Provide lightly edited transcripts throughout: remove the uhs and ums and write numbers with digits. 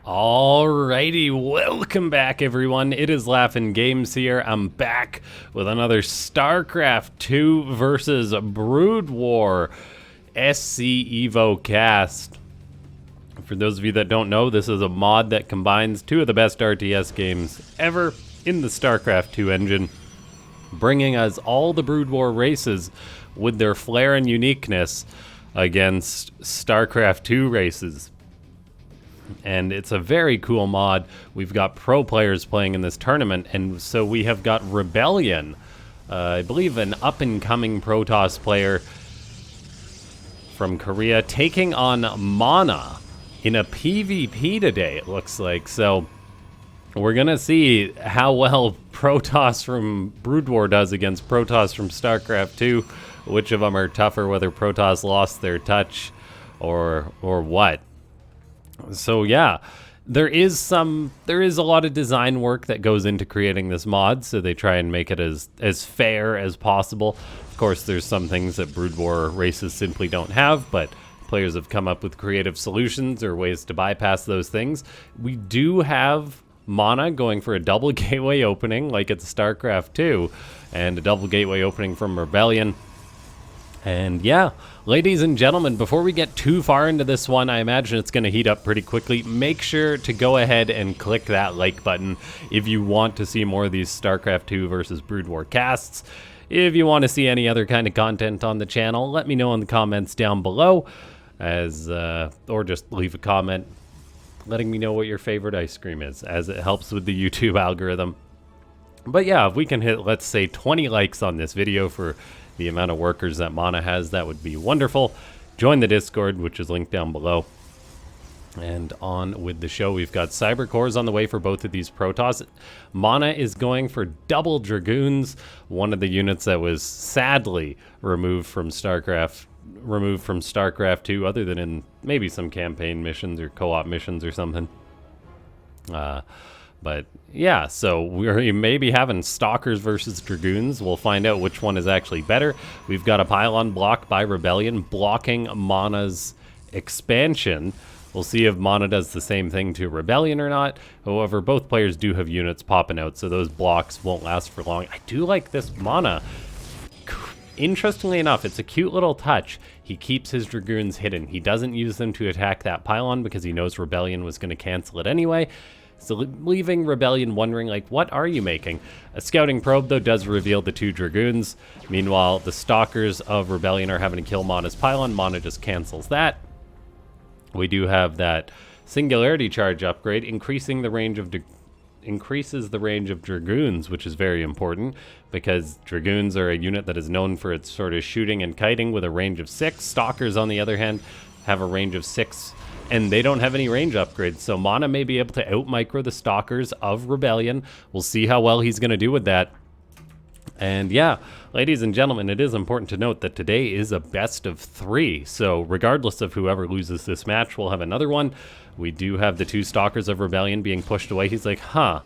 Alrighty, welcome back everyone. It is LaughNgamez here. I'm back with another Starcraft 2 versus Broodwar SC Evo cast. For those of you that don't know, this is a mod that combines two of the best RTS games ever in the Starcraft 2 engine, bringing us all the Broodwar races with their flair and uniqueness against Starcraft 2 races. And it's a very cool mod. We've got pro players playing in this tournament, and so we have got Rebellion, I believe an up-and-coming Protoss player from Korea, taking on Mana in a PvP today, it looks like. So we're gonna see how well Protoss from Broodwar does against Protoss from Starcraft 2, which of them are tougher, whether Protoss lost their touch or what. So yeah, there is a lot of design work that goes into creating this mod, so they try and make it as fair as possible. Of course, there's some things that Broodwar races simply don't have, but players have come up with creative solutions or ways to bypass those things. We do have Mana going for a double gateway opening like it's StarCraft 2, and a double gateway opening from Rebellion. And yeah, ladies and gentlemen, before we get too far into this one, I imagine it's going to heat up pretty quickly. Make sure to go ahead and click that like button if you want to see more of these StarCraft 2 versus Broodwar casts. If you want to see any other kind of content on the channel, let me know in the comments down below, or just leave a comment letting me know what your favorite ice cream is, as it helps with the YouTube algorithm. But yeah, if we can hit, let's say, 20 likes on this video for the amount of workers that Mana has, that would be wonderful. Join the Discord, which is linked down below. And on with the show, we've got Cyber Cores on the way for both of these Protoss. Mana is going for double Dragoons, one of the units that was sadly removed from StarCraft 2, other than in maybe some campaign missions or co-op missions or something. But yeah, so we're maybe having Stalkers versus Dragoons. We'll find out which one is actually better. We've got a pylon blocked by Rebellion, blocking Mana's expansion. We'll see if Mana does the same thing to Rebellion or not. However, both players do have units popping out, so those blocks won't last for long. I do like this Mana. Interestingly enough, it's a cute little touch. He keeps his Dragoons hidden. He doesn't use them to attack that pylon because he knows Rebellion was going to cancel it anyway. So leaving Rebellion wondering, like, what are you making? A scouting probe, though, does reveal the two Dragoons. Meanwhile, the Stalkers of Rebellion are having to kill Mana's pylon. Mana just cancels that. We do have that Singularity Charge upgrade, increases the range of Dragoons, which is very important, because Dragoons are a unit that is known for its sort of shooting and kiting with a range of 6. Stalkers, on the other hand, have a range of 6. And they don't have any range upgrades, so Mana may be able to out-micro the Stalkers of Rebellion. We'll see how well he's going to do with that. And yeah, ladies and gentlemen, it is important to note that today is a best of 3. So regardless of whoever loses this match, we'll have another one. We do have the two Stalkers of Rebellion being pushed away. He's like, how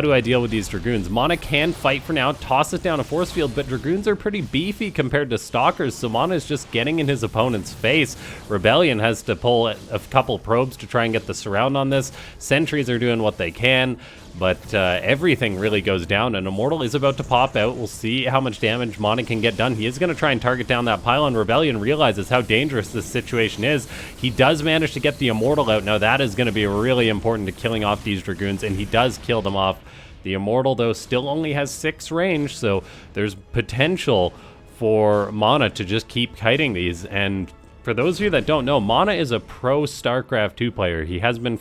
do I deal with these Dragoons? Mana can fight for now, toss it down a force field, but Dragoons are pretty beefy compared to Stalkers, so Mana is just getting in his opponent's face. Rebellion has to pull a couple probes to try and get the surround on this. Sentries are doing what they can, but everything really goes down, and Immortal is about to pop out. We'll see how much damage Mana can get done. He is going to try and target down that pylon. Rebellion realizes how dangerous this situation is. He does manage to get the Immortal out. Now that is going to be really important to killing off these Dragoons, and he does kill them off. The Immortal, though, still only has 6 range, so there's potential for Mana to just keep kiting these. And for those of you that don't know, Mana is a pro StarCraft 2 player. He has been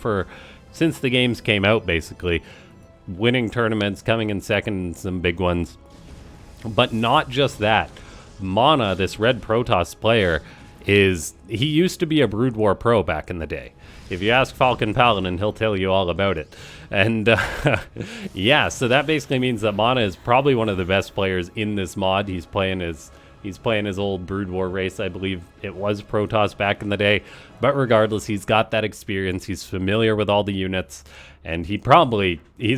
since the games came out, basically. Winning tournaments, coming in second in some big ones. But not just that. Mana, this red Protoss player, he used to be a Broodwar pro back in the day. If you ask Falcon Paladin, he'll tell you all about it. And yeah, so that basically means that Mana is probably one of the best players in this mod. He's playing as He's playing his old Broodwar race. I believe it was Protoss back in the day. But regardless, he's got that experience. He's familiar with all the units. And he's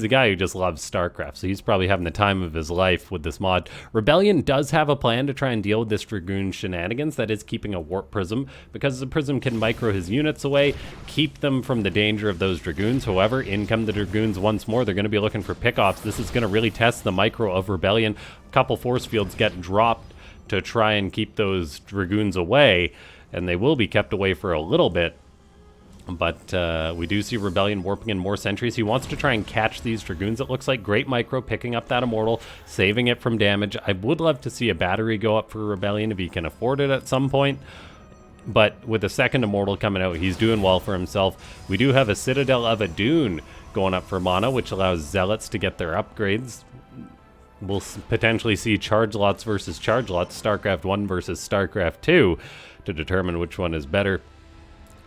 a guy who just loves StarCraft. So he's probably having the time of his life with this mod. Rebellion does have a plan to try and deal with this Dragoon shenanigans. That is keeping a Warp Prism, because the Prism can micro his units away, keep them from the danger of those Dragoons. However, in come the Dragoons once more. They're going to be looking for pickoffs. This is going to really test the micro of Rebellion. A couple force fields get dropped to try and keep those Dragoons away, and they will be kept away for a little bit. But we do see Rebellion warping in more sentries. He wants to try and catch these Dragoons. It looks like great micro, picking up that Immortal, saving it from damage. I would love to see a battery go up for Rebellion if he can afford it at some point. But with a second Immortal coming out, he's doing well for himself. We do have a Citadel of Adun going up for mana, which allows Zealots to get their upgrades. We'll potentially see Charge Lots versus Charge Lots, StarCraft 1 versus StarCraft 2, to determine which one is better.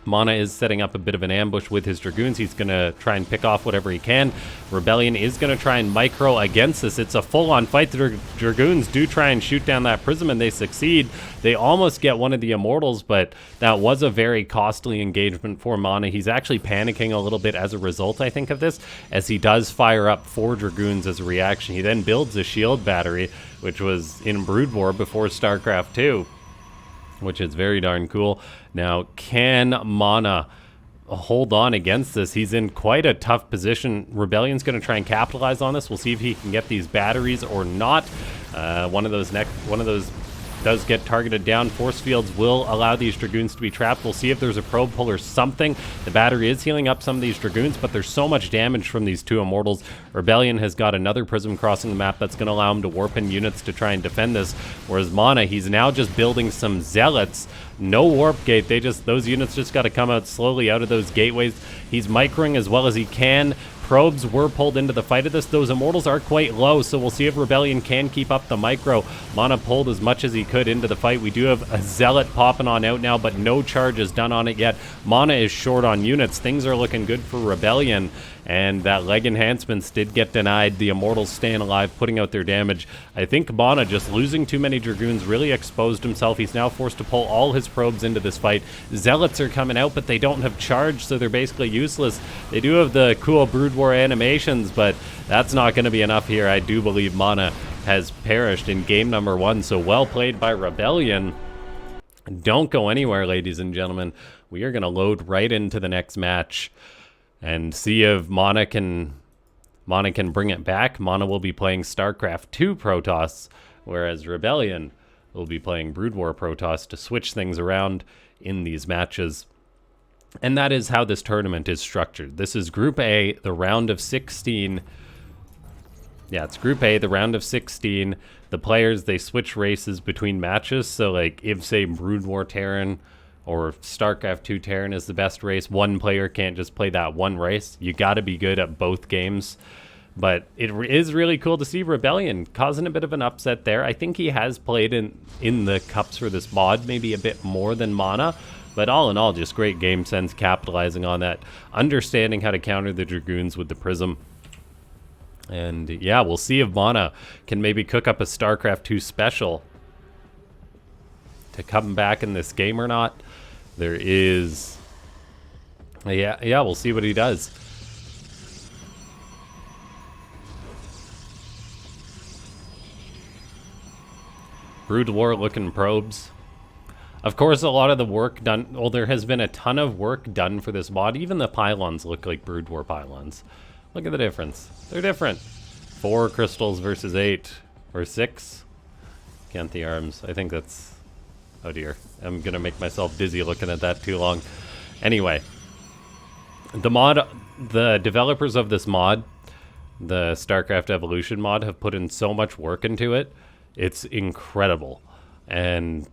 Mana is setting up a bit of an ambush with his Dragoons. He's going to try and pick off whatever he can. Rebellion is going to try and micro against this. It's a full-on fight. The Dragoons do try and shoot down that Prism, and they succeed. They almost get one of the Immortals, but that was a very costly engagement for Mana. He's actually panicking a little bit as a result, I think, of this, as he does fire up 4 Dragoons as a reaction. He then builds a shield battery, which was in Broodwar before StarCraft 2. Which is very darn cool. Now, can Mana hold on against this? He's in quite a tough position. Rebellion's going to try and capitalize on this. We'll see if he can get these batteries or not. One of those does get targeted down. Force fields will allow these Dragoons to be trapped. We'll see if there's a probe pull or something. The battery is healing up some of these Dragoons, but there's so much damage from these 2 Immortals. Rebellion has got another Prism crossing the map that's going to allow him to warp in units to try and defend this. Whereas Mana, he's now just building some Zealots. No warp gate. Those units just got to come out slowly out of those gateways. He's microing as well as he can. Probes were pulled into the fight of this. Those Immortals are quite low, so we'll see if Rebellion can keep up the micro. Mana pulled as much as he could into the fight. We do have a Zealot popping on out now, but no charge is done on it yet. Mana is short on units. Things are looking good for Rebellion, and that leg enhancements did get denied. The Immortals staying alive, putting out their damage. I think Mana, just losing too many Dragoons, really exposed himself. He's now forced to pull all his probes into this fight. Zealots are coming out, but they don't have charge, so they're basically useless. They do have the cool Broodwar animations, but that's not going to be enough here. I do believe Mana has perished in game number 1, so well played by Rebellion. Don't go anywhere, ladies and gentlemen. We are going to load right into the next match and see if Mana can bring it back. Mana will be playing StarCraft 2 Protoss, whereas Rebellion will be playing Broodwar Protoss to switch things around in these matches. And that is how this tournament is structured. This is Group A, the round of 16. Yeah, it's Group A, the round of 16. The players, they switch races between matches. So, like, if, say, Broodwar Terran or StarCraft 2 Terran is the best race, one player can't just play that one race. You got to be good at both games. But it is really cool to see Rebellion causing a bit of an upset there. I think he has played in the cups for this mod, maybe a bit more than Mana. But all in all, just great game sense, capitalizing on that, understanding how to counter the Dragoons with the Prism. And yeah, we'll see if Mana can maybe cook up a StarCraft 2 special to come back in this game or not. There is... Yeah, we'll see what he does. Broodwar looking probes. Of course, a lot of the work done... Well, there has been a ton of work done for this mod. Even the pylons look like Broodwar pylons. Look at the difference. They're different. 4 crystals versus 8. Or 6. Count the arms. I think that's... Oh dear. I'm going to make myself dizzy looking at that too long. Anyway. The developers of this mod, the StarCraft Evolution mod, have put in so much work into it. It's incredible. And...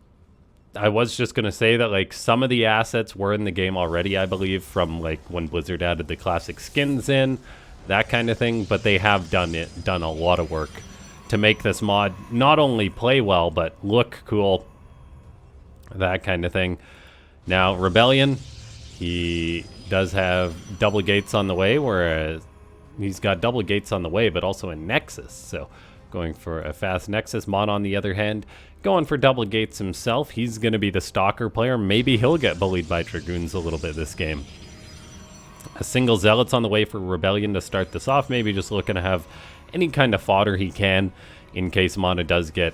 I was just going to say that, like, some of the assets were in the game already, I believe, from, like, when Blizzard added the classic skins in, that kind of thing, but they have done a lot of work to make this mod not only play well, but look cool, that kind of thing. Now, Rebellion, he does have double gates on the way, whereas he's got double gates on the way, but also a Nexus, so going for a fast Nexus. Mana, on the other hand, going for double gates himself. He's going to be the Stalker player. Maybe he'll get bullied by Dragoons a little bit this game. A single Zealot's on the way for Rebellion to start this off. Maybe just looking to have any kind of fodder he can in case Mana does get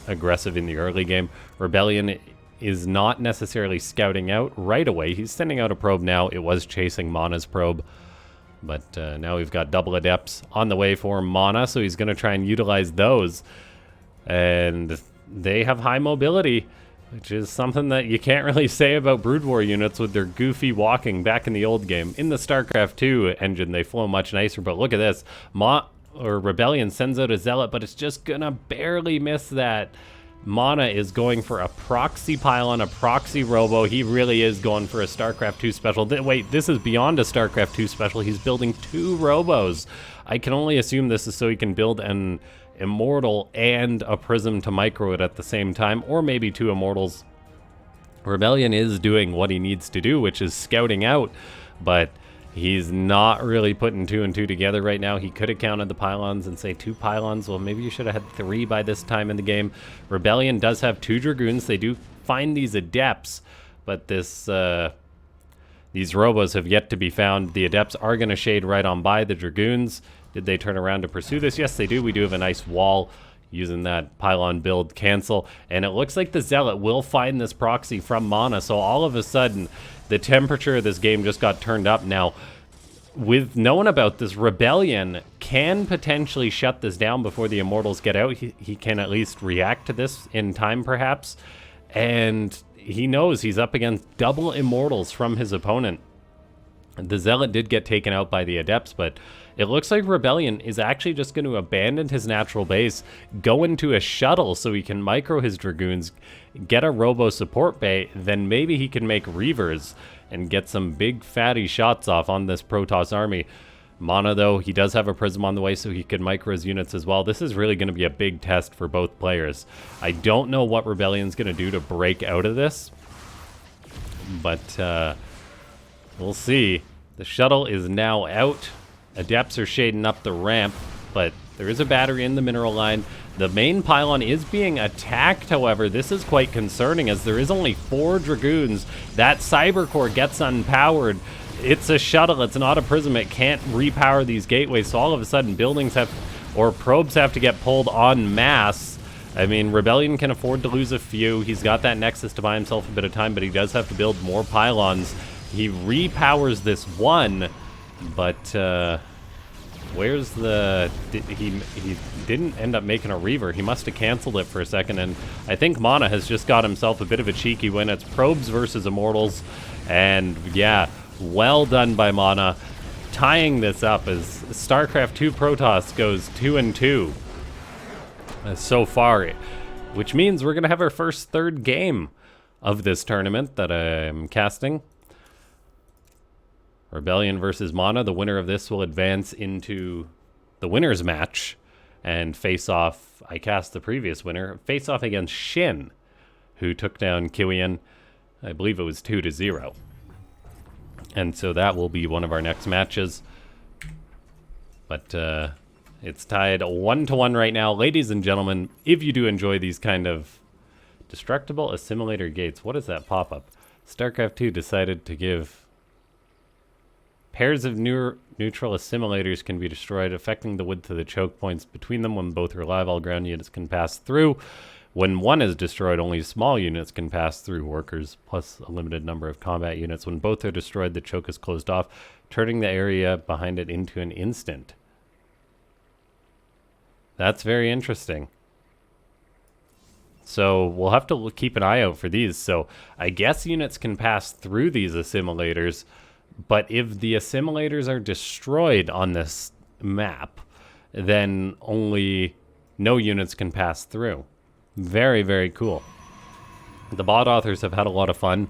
aggressive in the early game. Rebellion is not necessarily scouting out right away. He's sending out a probe now. It was chasing Mana's probe. But now we've got double Adepts on the way for Mana, so he's going to try and utilize those. And they have high mobility, which is something that you can't really say about Broodwar units with their goofy walking back in the old game. In the Starcraft 2 engine, they flow much nicer, but look at this. Rebellion sends out a Zealot, but it's just going to barely miss that. Mana is going for a Proxy pylon, a Proxy robo. He really is going for a StarCraft 2 special. Wait, this is beyond a StarCraft 2 special. He's building 2 robos. I can only assume this is so he can build an Immortal and a Prism to micro it at the same time, or maybe 2 Immortals. Rebellion is doing what he needs to do, which is scouting out, but he's not really putting 2 and 2 together right now. He could have counted the pylons and say 2 pylons. Well, maybe you should have had 3 by this time in the game. Rebellion does have 2 Dragoons. They do find these Adepts, but these robos have yet to be found. The Adepts are going to shade right on by the Dragoons. Did they turn around to pursue this? Yes, they do. We do have a nice wall using that pylon build cancel, and it looks like the Zealot will find this Proxy from Mana, so all of a sudden the temperature of this game just got turned up. Now, with knowing about this, Rebellion can potentially shut this down before the Immortals get out. He can at least react to this in time, perhaps, and he knows he's up against double Immortals from his opponent. The Zealot did get taken out by the Adepts, but it looks like Rebellion is actually just going to abandon his natural base, go into a shuttle so he can micro his Dragoons, get a Robo support bay, then maybe he can make Reavers and get some big fatty shots off on this Protoss army. Mana, though, he does have a Prism on the way, so he could micro his units as well. This is really going to be a big test for both players. I don't know what Rebellion's going to do to break out of this, but we'll see. The shuttle is now out. Adepts are shading up the ramp, but there is a battery in the mineral line. The main pylon is being attacked, however. This is quite concerning as there is only 4 Dragoons. That Cyber Core gets unpowered. It's a shuttle, it's not a Prism. It can't repower these gateways, so all of a sudden buildings probes have to get pulled en masse. I mean, Rebellion can afford to lose a few. He's got that Nexus to buy himself a bit of time, but he does have to build more pylons. He repowers this one, but where's the... He didn't end up making a Reaver. He must have canceled it for a second, and I think Mana has just got himself a bit of a cheeky win. It's Probes versus Immortals, and yeah, well done by Mana, tying this up as StarCraft 2 Protoss goes 2 and 2 so far, which means we're going to have our first third game of this tournament that I'm casting. Rebellion versus Mana. The winner of this will advance into the winner's match and face off. I cast the previous winner. Face off against Shin, who took down Kiwian. I believe it was 2-0. And so that will be one of our next matches. But it's tied 1-1 right now. Ladies and gentlemen, if you do enjoy these kind of destructible assimilator gates, what is that pop-up? StarCraft 2 decided to give... Pairs of neutral assimilators can be destroyed, affecting the width of the choke points between them. When both are alive, all ground units can pass through. When one is destroyed, only small units can pass through. Workers plus a limited number of combat units. When both are destroyed, the choke is closed off, turning the area behind it into an instant. That's very interesting. So we'll have to keep an eye out for these. So I guess units can pass through these assimilators, but if the assimilators are destroyed on this map, then only no units can pass through. Very, very cool. The bot authors have had a lot of fun.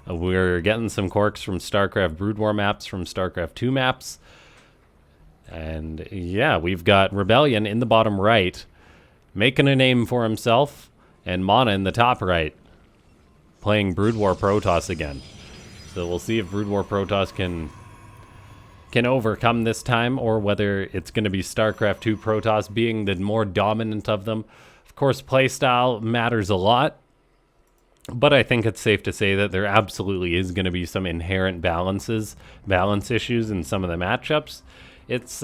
We're getting some quirks from StarCraft Broodwar maps, from StarCraft 2 maps. And yeah, we've got Rebellion in the bottom right, making a name for himself, and Mana in the top right, playing Broodwar Protoss again. So we'll see if Broodwar Protoss can overcome this time, or whether it's going to be StarCraft 2 Protoss being the more dominant of them. Of course, playstyle matters a lot, but I think it's safe to say that there absolutely is going to be some inherent balance issues in some of the matchups. It's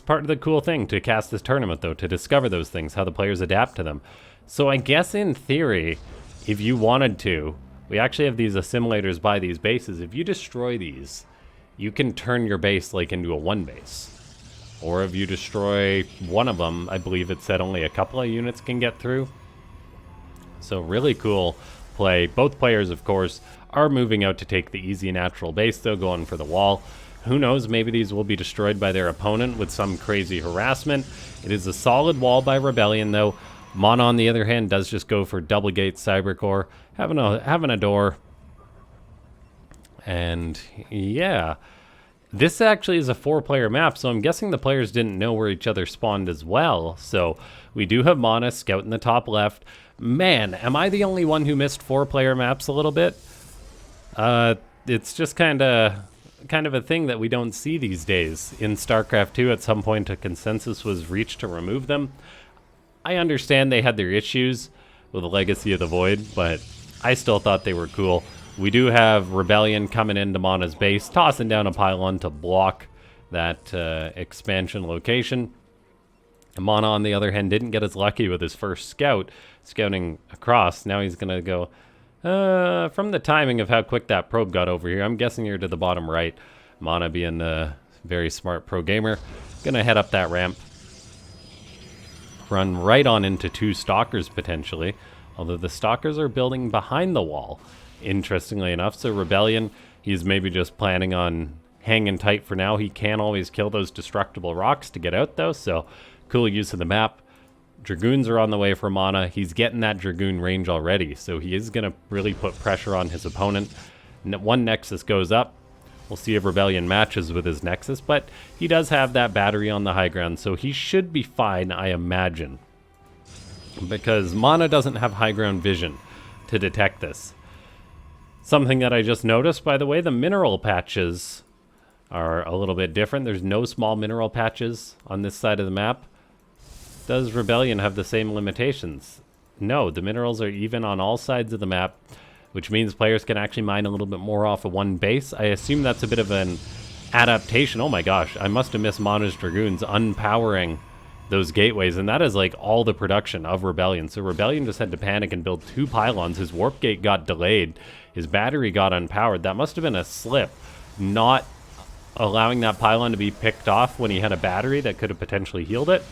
part of the cool thing to cast this tournament, though, to discover those things, how the players adapt to them. So I guess in theory, if you wanted to, we actually have these assimilators by these bases. If you destroy these, you can turn your base like into a one base. Or if you destroy one of them, I believe it said only a couple of units can get through. So really cool play. Both players, of course, are moving out to take the easy natural base, though, going for the wall. Who knows, maybe these will be destroyed by their opponent with some crazy harassment. It is a solid wall by Rebellion, though. Mana, on the other hand, does just go for double gate Cybercore, having a door. And yeah, this actually is a 4-player map, so I'm guessing the players didn't know where each other spawned as well. So we do have Mana scout in the top left. Man, am I the only one who missed 4-player maps a little bit? It's just kind of a thing that we don't see these days. In StarCraft 2, at some point, a consensus was reached to remove them. I understand they had their issues with the Legacy of the Void, but I still thought they were cool. We do have Rebellion coming into Mana's base, tossing down a pylon to block that expansion location. Mana, on the other hand, didn't get as lucky with his first scout, scouting across. Now he's going to go... from the timing of how quick that probe got over here, I'm guessing you're to the bottom right. Mana, being a very smart pro gamer, gonna head up that ramp. Run right on into 2 Stalkers, potentially. Although the Stalkers are building behind the wall, interestingly enough. So Rebellion, he's maybe just planning on hanging tight for now. He can always kill those destructible rocks to get out, though, so cool use of the map. Dragoons are on the way for Mana. He's getting that Dragoon range already, so he is going to really put pressure on his opponent. One Nexus goes up. We'll see if Rebellion matches with his Nexus, but he does have that battery on the high ground, so he should be fine, I imagine. Because Mana doesn't have high ground vision to detect this. Something that I just noticed, by the way, the mineral patches are a little bit different. There's no small mineral patches on this side of the map. Does Rebellion have the same limitations? No, the minerals are even on all sides of the map, which means players can actually mine a little bit more off of one base. I assume that's a bit of an adaptation. Oh my gosh, I must have missed Mana's Dragoons unpowering those gateways, and that is like all the production of Rebellion. So Rebellion just had to panic and build 2 pylons. His warp gate got delayed. His battery got unpowered. That must have been a slip, not allowing that pylon to be picked off when he had a battery that could have potentially healed it.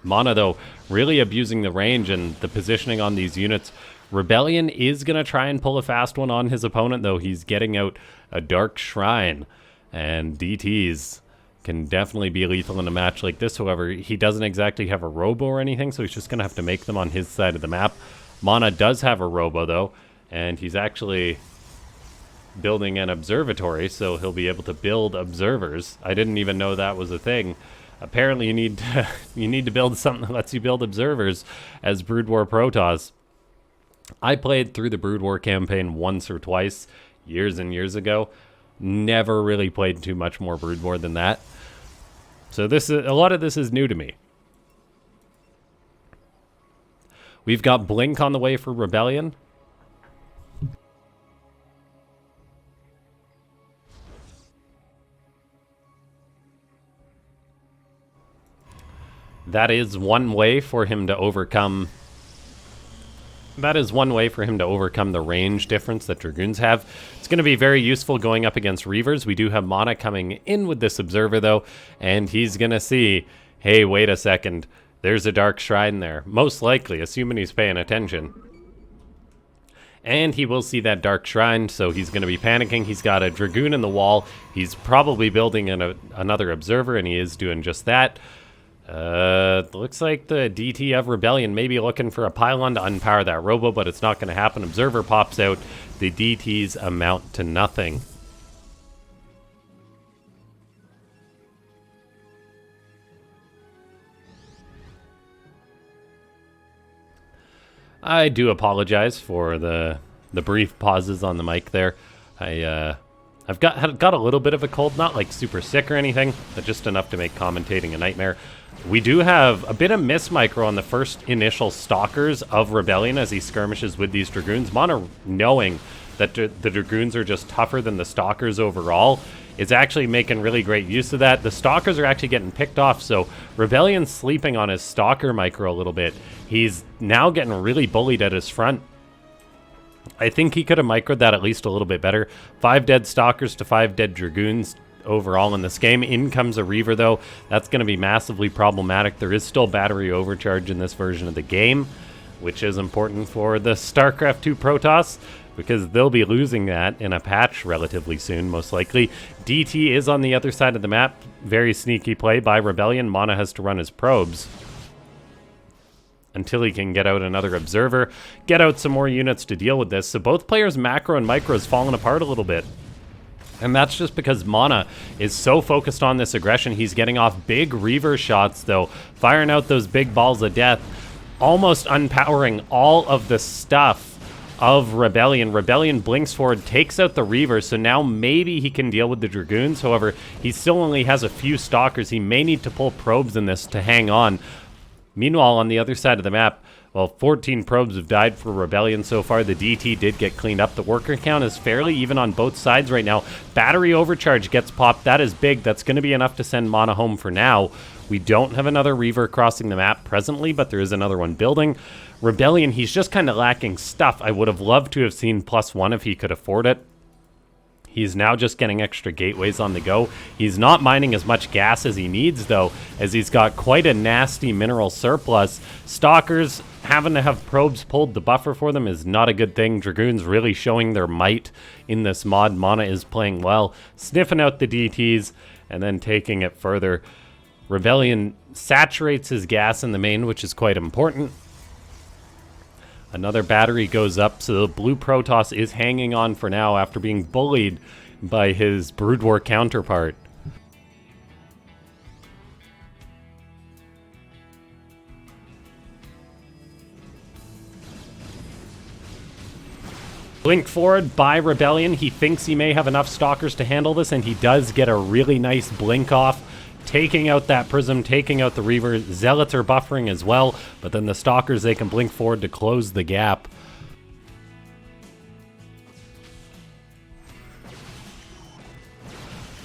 Mana, though, really abusing the range and the positioning on these units. Rebellion is going to try and pull a fast one on his opponent, though. He's getting out a Dark Shrine, and DTs can definitely be lethal in a match like this. However, he doesn't exactly have a robo or anything, so he's just going to have to make them on his side of the map. Mana does have a robo, though, and he's actually building an observatory, so he'll be able to build observers. I didn't even know that was a thing. Apparently you need to build something that lets you build observers as Broodwar Protoss. I played through the Broodwar campaign once or twice, years and years ago. Never really played too much more Broodwar than that. So a lot of this is new to me. We've got Blink on the way for Rebellion. That is one way for him to overcome... the range difference that Dragoons have. It's going to be very useful going up against Reavers. We do have Mana coming in with this Observer, though, and he's going to see, hey, wait a second, there's a Dark Shrine there. Most likely, assuming he's paying attention. And he will see that Dark Shrine, so he's going to be panicking. He's got a Dragoon in the wall. He's probably building another Observer, and he is doing just that. Looks like the DT of Rebellion may be looking for a pylon to unpower that robo, but it's not going to happen. Observer pops out. The DTs amount to nothing. I do apologize for the brief pauses on the mic there. I I've got a little bit of a cold, not like super sick or anything, but just enough to make commentating a nightmare. We do have a bit of miss micro on the first initial Stalkers of Rebellion as he skirmishes with these Dragoons. Mana, knowing that the Dragoons are just tougher than the Stalkers overall, is actually making really great use of that. The Stalkers are actually getting picked off, so Rebellion's sleeping on his Stalker micro a little bit. He's now getting really bullied at his front. I think he could have microed that at least a little bit better. 5 dead Stalkers to 5 dead Dragoons overall in this game. In comes a Reaver, though. That's going to be massively problematic. There is still battery overcharge in this version of the game, which is important for the Starcraft 2 Protoss, because they'll be losing that in a patch relatively soon, most likely. DT is on the other side of the map. Very sneaky play by Rebellion. Mana has to run his probes until he can get out another observer, get out some more units to deal with this. So both players' macro and micro is falling apart a little bit. And that's just because Mana is so focused on this aggression. He's getting off big Reaver shots, though, firing out those big balls of death, almost unpowering all of the stuff of Rebellion. Rebellion blinks forward, takes out the Reaver, so now maybe he can deal with the Dragoons. However, he still only has a few Stalkers. He may need to pull probes in this to hang on. Meanwhile, on the other side of the map, well, 14 probes have died for Rebellion so far. The DT did get cleaned up. The worker count is fairly even on both sides right now. Battery overcharge gets popped. That is big. That's going to be enough to send Mana home for now. We don't have another Reaver crossing the map presently, but there is another one building. Rebellion, he's just kind of lacking stuff. I would have loved to have seen +1 if he could afford it. He's now just getting extra gateways on the go. He's not mining as much gas as he needs, though, as he's got quite a nasty mineral surplus. Stalkers having to have probes pulled to buffer for them is not a good thing. Dragoons really showing their might in this mod. Mana is playing well, sniffing out the DTs, and then taking it further. Rebellion saturates his gas in the main, which is quite important. Another battery goes up, so the blue Protoss is hanging on for now after being bullied by his Broodwar counterpart. Blink forward by Rebellion. He thinks he may have enough Stalkers to handle this, and he does get a really nice blink off, taking out that Prism, taking out the Reaver. Zealots are buffering as well, but then the Stalkers, they can blink forward to close the gap.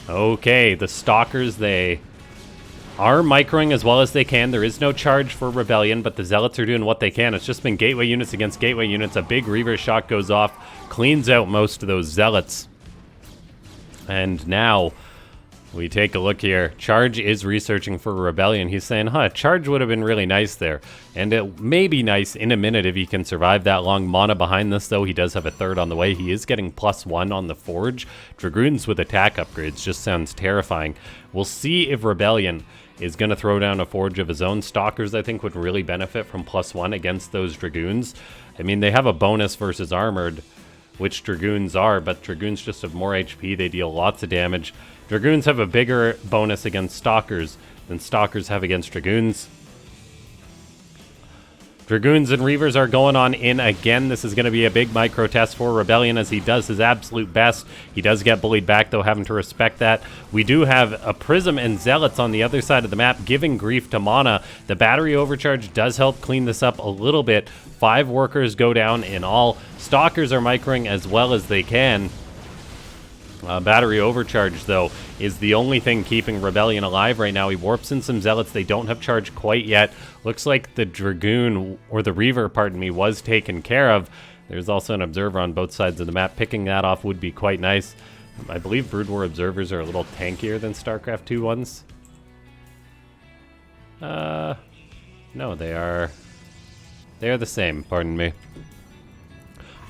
Okay, the Stalkers, they are microing as well as they can. There is no charge for Rebellion, but the Zealots are doing what they can. It's just been gateway units against gateway units. A big Reaver shot goes off, cleans out most of those Zealots. And now we take a look here. Charge is researching for Rebellion. He's saying, Charge would have been really nice there. And it may be nice in a minute if he can survive that long. Mana behind this, though. He does have a third on the way. He is getting +1 on the Forge. Dragoons with attack upgrades just sounds terrifying. We'll see if Rebellion is going to throw down a Forge of his own. Stalkers, I think, would really benefit from +1 against those Dragoons. I mean, they have a bonus versus Armored, which Dragoons are, but Dragoons just have more HP. They deal lots of damage. Dragoons have a bigger bonus against Stalkers than Stalkers have against Dragoons. Dragoons and Reavers are going on in again. This is going to be a big micro test for Rebellion as he does his absolute best. He does get bullied back, though, having to respect that. We do have a Prism and Zealots on the other side of the map giving grief to Mana. The battery overcharge does help clean this up a little bit. 5 workers go down in all. Stalkers are microing as well as they can. Battery overcharge, though, is the only thing keeping Rebellion alive right now. He warps in some Zealots. They don't have charge quite yet. Looks like the Dragoon, or the Reaver, pardon me, was taken care of. There's also an Observer on both sides of the map. Picking that off would be quite nice. I believe Broodwar Observers are a little tankier than Starcraft 2 ones. No, they are the same, pardon me.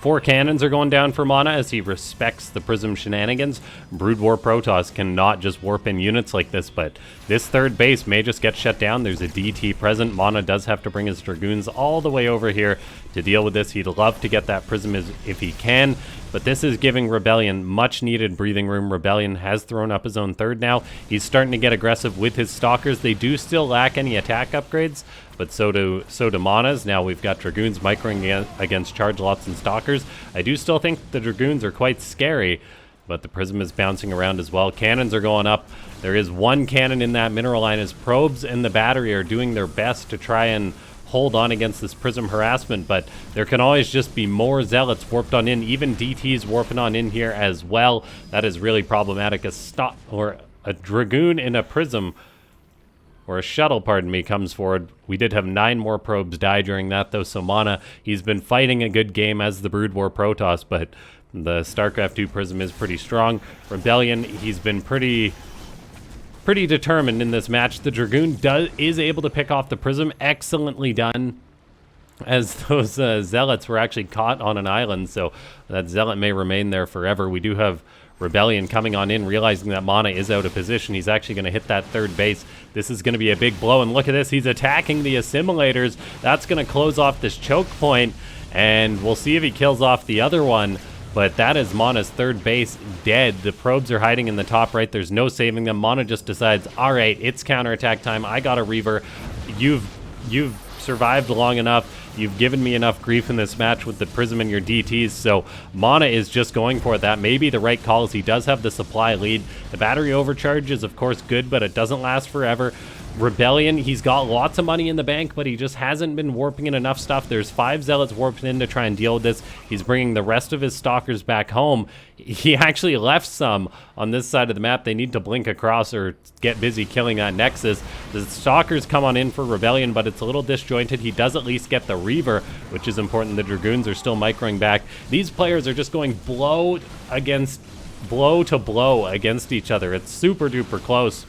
4 cannons are going down for Mana as he respects the Prism shenanigans. Broodwar Protoss cannot just warp in units like this, but this third base may just get shut down. There's a DT present. Mana does have to bring his Dragoons all the way over here to deal with this. He'd love to get that Prism if he can, but this is giving Rebellion much needed breathing room. Rebellion has thrown up his own third now. He's starting to get aggressive with his Stalkers. They do still lack any attack upgrades, but so do Mana's. Now we've got Dragoons microing against Charge Lots and Stalkers. I do still think the Dragoons are quite scary, but the Prism is bouncing around as well. Cannons are going up. There is one cannon in that mineral line as Probes and the battery are doing their best to try and hold on against this Prism harassment, but there can always just be more Zealots warped on in, even DTs warping on in here as well. That is really problematic. A Dragoon in a Prism, or a shuttle, pardon me, comes forward. We did have 9 more probes die during that, though. So Mana, he's been fighting a good game as the Broodwar Protoss, but the StarCraft 2 Prism is pretty strong. Rebellion, he's been pretty determined in this match. The Dragoon is able to pick off the Prism. Excellently done, as those Zealots were actually caught on an island, so that Zealot may remain there forever. We do have Rebellion coming on in, realizing that Mana is out of position. He's actually going to hit that third base. This is going to be a big blow, and look at this. He's attacking the assimilators. That's going to close off this choke point, and we'll see if he kills off the other one. But that is Mana's third base dead. The probes are hiding in the top right. There's no saving them. Mana just decides, all right, it's counterattack time. I got a Reaver. You've survived long enough. You've given me enough grief in this match with the Prism and your DTs, so Mana is just going for it. That may be the right call, as he does have the supply lead. The battery overcharge is, of course, good, but it doesn't last forever. Rebellion, he's got lots of money in the bank, but he just hasn't been warping in enough stuff. There's 5 Zealots warped in to try and deal with this. He's bringing the rest of his Stalkers back home. He actually left some on this side of the map. They need to blink across or get busy killing that Nexus. The Stalkers come on in for Rebellion, but it's a little disjointed. He does at least get the Reaver, which is important. The Dragoons are still microing back. These players are just going blow to blow against each other. It's super duper close.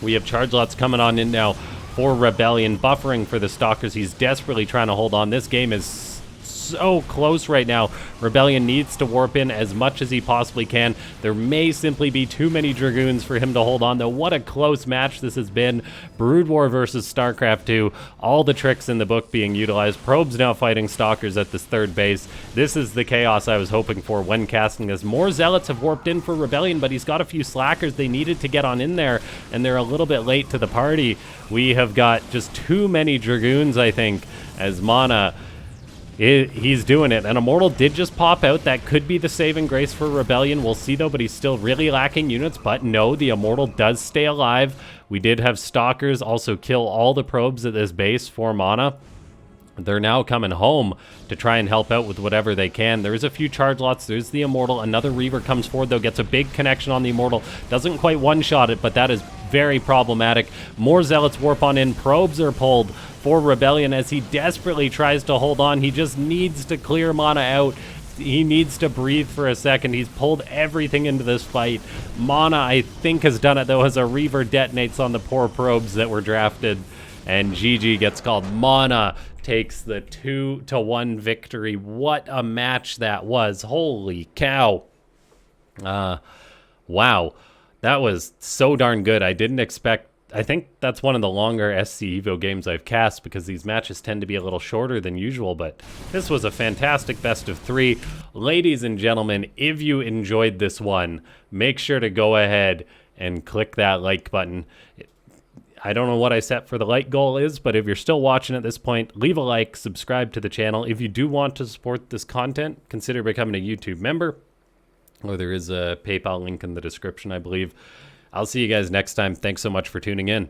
We have charge lots coming on in now for Rebellion, buffering for the Stalkers. He's desperately trying to hold on. This game is so close right now. Rebellion needs to warp in as much as he possibly can. There may simply be too many Dragoons for him to hold on, though. What a close match this has been. Broodwar versus StarCraft 2. All the tricks in the book being utilized. Probes now fighting Stalkers at this third base. This is the chaos I was hoping for when casting this. More Zealots have warped in for Rebellion, but he's got a few Slackers. They needed to get on in there, and they're a little bit late to the party. We have got just too many Dragoons, I think, as Mana... he's doing it. An Immortal did just pop out. That could be the saving grace for Rebellion. We'll see, though, but he's still really lacking units. But no, the Immortal does stay alive. We did have Stalkers also kill all the probes at this base for Mana. They're now coming home to try and help out with whatever they can. There's a few charge lots. There's the Immortal. Another Reaver comes forward, though, gets a big connection on the Immortal. Doesn't quite one-shot it, but that is very problematic. More Zealots warp on in. Probes are pulled for Rebellion as he desperately tries to hold on. He just needs to clear Mana out. He needs to breathe for a second. He's pulled everything into this fight. Mana, I think, has done it, though, as a Reaver detonates on the poor probes that were drafted. And GG gets called. Mana takes the 2-1 victory. What a match that was. Holy cow. Wow. That was so darn good. I didn't expect... I think that's one of the longer SC Evo games I've cast, because these matches tend to be a little shorter than usual, but this was a fantastic best of 3. Ladies and gentlemen, if you enjoyed this one, make sure to go ahead and click that like button. I don't know what I set for the like goal is, but if you're still watching at this point, leave a like, subscribe to the channel. If you do want to support this content, consider becoming a YouTube member, or there is a PayPal link in the description, I believe. I'll see you guys next time. Thanks so much for tuning in.